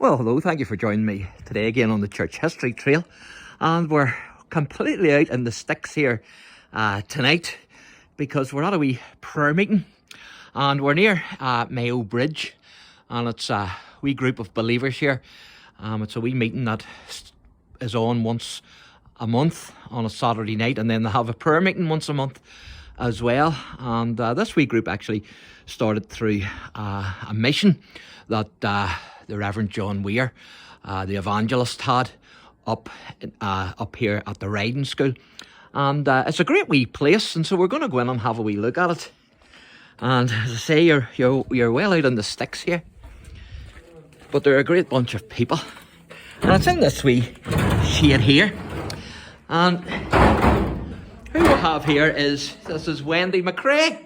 Well, hello, thank you for joining me today again on the Church History Trail. And we're completely out in the sticks here tonight because we're at a wee prayer meeting. And we're near MAYOBRIDGE, and it's a wee group of believers here. It's a wee meeting that is on once a month on a Saturday night, and then they have a prayer meeting once a month as well. And this wee group actually started through a mission that the Reverend John Weir, the evangelist, had up here at the riding school. And it's a great wee place, and so we're going to go in and have a wee look at it. And as I say, you're well out in the sticks here, but they're a great bunch of people. And it's in this wee shade here. And who we have here is Wendy McRae.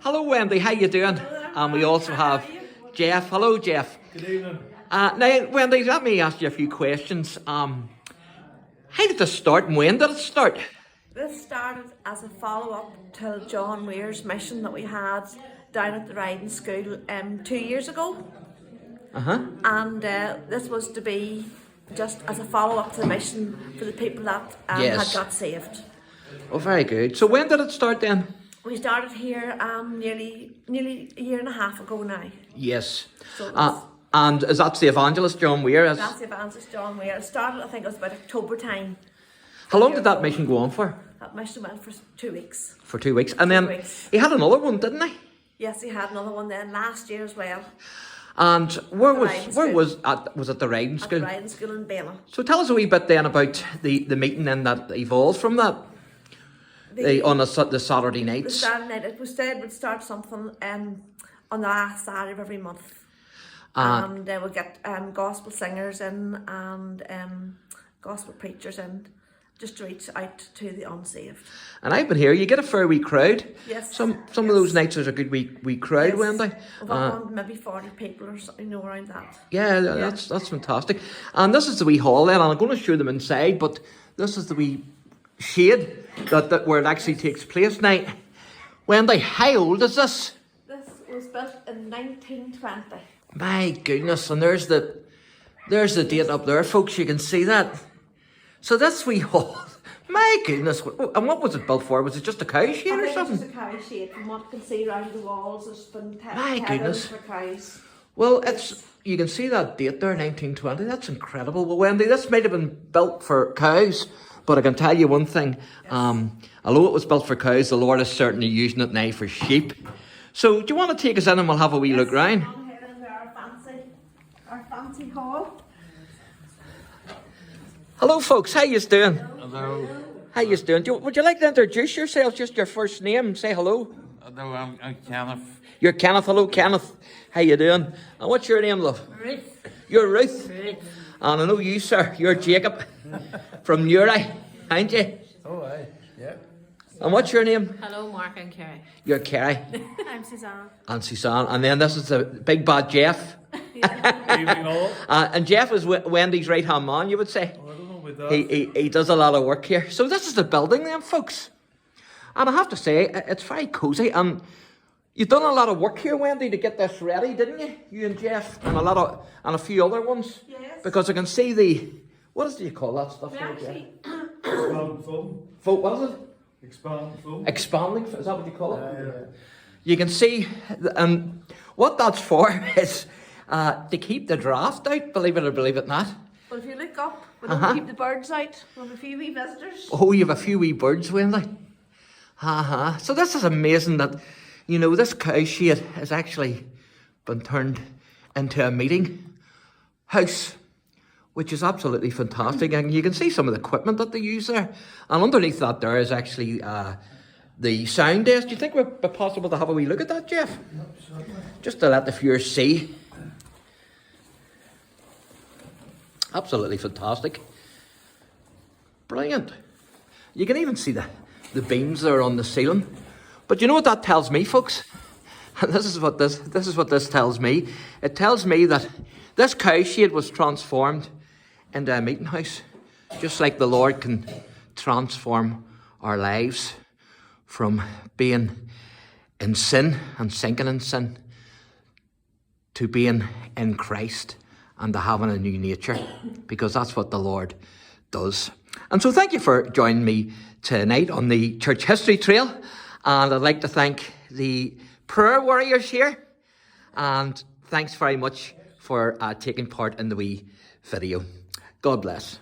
Hello, Wendy. How you doing? And we also have Jeff. Hello, Jeff. Good evening. Now, Wendy, let me ask you a few questions. How did this start, and when did it start? This started as a follow-up to John Weir's mission that we had down at the riding school 2 years ago. And this was to be just as a follow-up to the mission for the people that Yes. had got saved. Oh, very good. So when did it start then? We started here nearly a year and a half ago now. Yes. So and is that the evangelist John Weir? that's the evangelist John Weir. It started, I think it was about October time. How long did that mission go on for? That mission went for 2 weeks. For 2 weeks. And then 2 weeks. he had another one, didn't he? Yes, he had another one then last year as well. And where was it the riding At school? the riding school in Bala. So tell us a wee bit then about the meeting then that evolved from that on the Saturday The nights. Saturday night, it was said we'd start something on the last Saturday of every month. And we'll get gospel singers in and gospel preachers in, just to reach out to the unsaved. And I've been here. You get a fair wee crowd. Yes. Some of those nights there's a good wee crowd, Yes. Wendy. We've got maybe 40 people or something, around that. Yeah, that's fantastic. And this is the wee hall then, and I'm going to show them inside, but this is the wee shade that where it actually takes place now. Wendy, how old is this? This was built in 1920. My goodness, and there's the date up there, folks. You can see that. So this wee hall, my goodness. And what was it built for? Was it just a cow shed or something? It's just a cow shed. From what you can see around the walls, there's been My goodness. for cows. Well, you can see that date there, 1920. That's incredible. Well, Wendy, this might have been built for cows, but I can tell you one thing. Although it was built for cows, the Lord is certainly using it now for sheep. So do you want to take us in and we'll have a wee look round? On here is our fancy hall. Hello, folks. How you doing? Hello. How you doing? Would you like to introduce yourself? Just your first name. Say hello. Hello, I'm Kenneth. You're Kenneth. Hello, Kenneth. How you doing? And what's your name, love? Ruth. You're Ruth. Ruth. And I know you, sir. You're Jacob from Newry, aren't you? Oh, aye. Yeah. And what's your name? Hello, Mark and Kerry. You're Kerry. I'm Suzanne. And Suzanne. And then this is the big bad Jeff. Evening all. And Jeff is Wendy's right-hand man, you would say. Oh, I don't know about that. He does a lot of work here. So this is the building then, folks. And I have to say, it's very cosy. And you've done a lot of work here, Wendy, to get this ready, didn't you? You and Jeff and a few other ones. Yes. Because I can see what do you call that stuff? We there, Jeff? actually, Expanding film. What is it? Expanding film. Expanding, is that what you call it? Yeah. You can see, and what that's for is to keep the draft out, believe it or believe it not. well, if you look up, we don't keep the birds out. We have a few wee visitors. Oh, you have a few wee birds, Wendy. So this is amazing that, this cow shed has actually been turned into a meeting house, which is absolutely fantastic. And you can see some of the equipment that they use there. And underneath that there is actually the sound desk. Do you think it would be possible to have a wee look at that, Jeff? Just to let the viewers see. Absolutely fantastic. Brilliant. You can even see the beams there on the ceiling. But you know what that tells me, folks? This is what this tells me. It tells me that this cow shed was transformed into a meeting house, just like the Lord can transform our lives from being in sin and sinking in sin to being in Christ and to having a new nature, because that's what the Lord does. And so thank you for joining me tonight on the Church History Trail. And I'd like to thank the prayer warriors here. And thanks very much for taking part in the wee video. God bless.